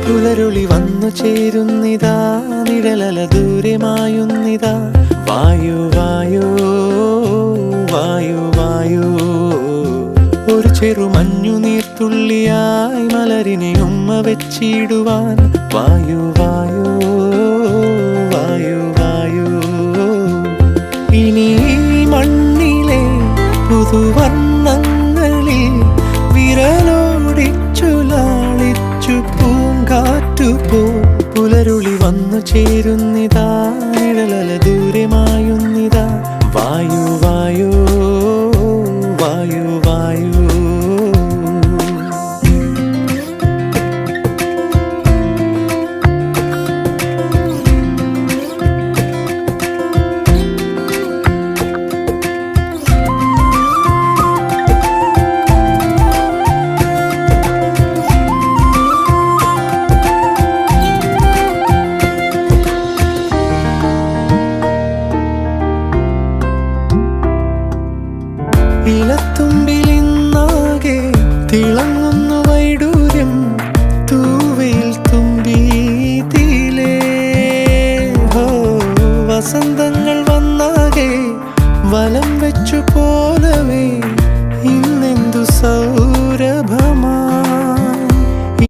പുലരുളി വന്നു ചേരുന്നിതാ, നിഴലല ദൂരെ മായുന്നിതാ. വായു വായു വായു വായു, ഒരു ചെറു മഞ്ഞു നീർത്തുള്ളിയായി മലരിനെ ഉമ്മ വെച്ചിടുവാൻ. വായു വായു വായു വായു, ഇനി മണ്ണിലെ പുതുവർണ്ണങ്ങളിൽ വിരലോടിച്ചു ലാളിച്ചു പൂങ്കാറ്റുപോ. പുലരുളി വന്നു ചേരുന്നിതാ,